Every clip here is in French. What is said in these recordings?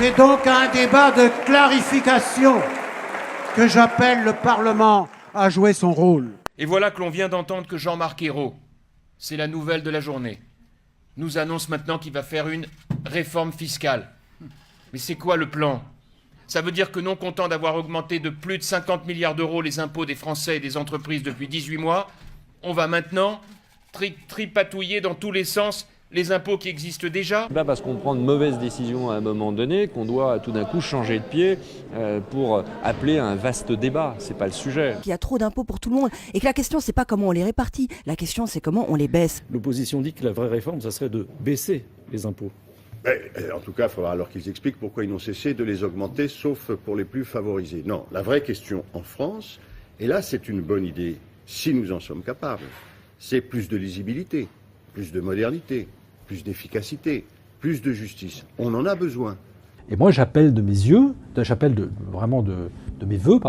C'est donc un débat de clarification que j'appelle le Parlement à jouer son rôle. Et voilà que l'on vient d'entendre que Jean-Marc Ayrault, c'est la nouvelle de la journée, nous annonce maintenant qu'il va faire une réforme fiscale. Mais c'est quoi le plan ? Ça veut dire que non content d'avoir augmenté de plus de 50 milliards d'euros les impôts des Français et des entreprises depuis 18 mois, on va maintenant tripatouiller dans tous les sens les impôts qui existent déjà. Pas parce qu'on prend de mauvaises décisions à un moment donné qu'on doit tout d'un coup changer de pied pour appeler à un vaste débat. C'est pas le sujet. Il y a trop d'impôts pour tout le monde et que la question c'est pas comment on les répartit, la question c'est comment on les baisse. L'opposition dit que la vraie réforme, ça serait de baisser les impôts. En tout cas, il faudra alors qu'ils expliquent pourquoi ils n'ont cessé de les augmenter, sauf pour les plus favorisés. Non, la vraie question en France, et là c'est une bonne idée, si nous en sommes capables, c'est plus de lisibilité, plus de modernité, plus d'efficacité, plus de justice. On en a besoin. Et moi j'appelle de mes yeux, j'appelle de mes voeux,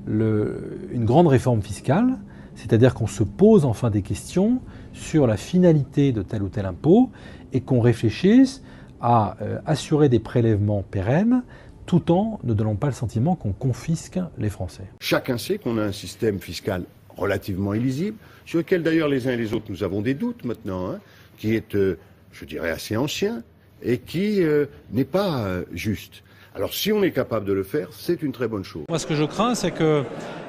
une grande réforme fiscale, c'est-à-dire qu'on se pose enfin des questions sur la finalité de tel ou tel impôt et qu'on réfléchisse à assurer des prélèvements pérennes tout en ne donnant pas le sentiment qu'on confisque les Français. Chacun sait qu'on a un système fiscal relativement illisible, sur lequel d'ailleurs les uns et les autres nous avons des doutes maintenant, qui est, je dirais, assez ancien et qui n'est pas juste. Alors si on est capable de le faire, c'est une très bonne chose. Moi ce que je crains, c'est que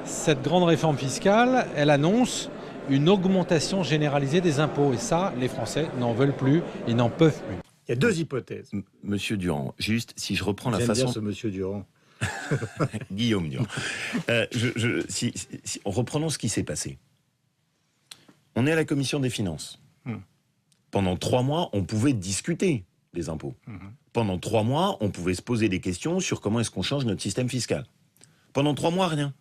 cette grande réforme fiscale, elle annonce une augmentation généralisée des impôts. Et ça, les Français n'en veulent plus, ils n'en peuvent plus. Il y a deux hypothèses. Monsieur Durand, juste si je reprends la J'aime façon... bien ce monsieur Durand. Guillaume Durand. En reprenant ce qui s'est passé, on est à la commission des finances. Pendant 3 mois, on pouvait discuter des impôts. Pendant 3 mois, on pouvait se poser des questions sur comment est-ce qu'on change notre système fiscal. Pendant 3 mois, rien.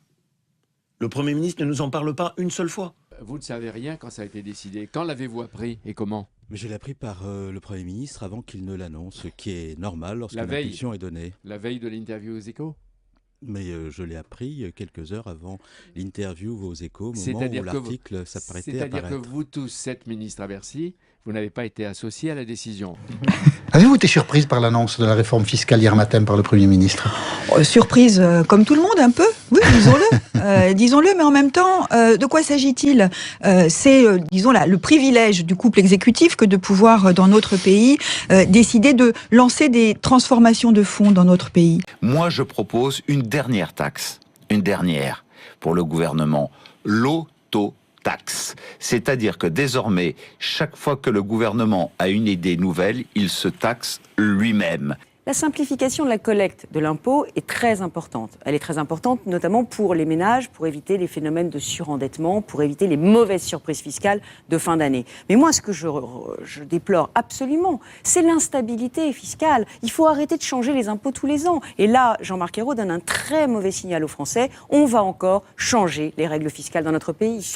Le Premier ministre ne nous en parle pas une seule fois. Vous ne savez rien quand ça a été décidé. Quand l'avez-vous appris et comment ? Mais je l'ai appris par le Premier ministre avant qu'il ne l'annonce, ce qui est normal lorsqu'une impulsion est donnée. La veille de l'interview aux Échos ? Mais je l'ai appris quelques heures avant l'interview aux Échos, au moment où l'article s'apprêtait à apparaître. C'est-à-dire que vous tous, 7 ministres à Bercy, vous n'avez pas été associés à la décision. Avez-vous été surprise par l'annonce de la réforme fiscale hier matin par le Premier ministre ? Surprise, comme tout le monde, un peu. Oui, disons-le. Disons-le, mais en même temps, de quoi s'agit-il ? C'est, disons, le privilège du couple exécutif que de pouvoir, dans notre pays, décider de lancer des transformations de fond dans notre pays. Moi, je propose une dernière taxe, pour le gouvernement, l'auto-taxe. C'est-à-dire que désormais, chaque fois que le gouvernement a une idée nouvelle, il se taxe lui-même. La simplification de la collecte de l'impôt est très importante. Elle est très importante notamment pour les ménages, pour éviter les phénomènes de surendettement, pour éviter les mauvaises surprises fiscales de fin d'année. Mais moi, ce que je déplore absolument, c'est l'instabilité fiscale. Il faut arrêter de changer les impôts tous les ans. Et là, Jean-Marc Ayrault donne un très mauvais signal aux Français. On va encore changer les règles fiscales dans notre pays.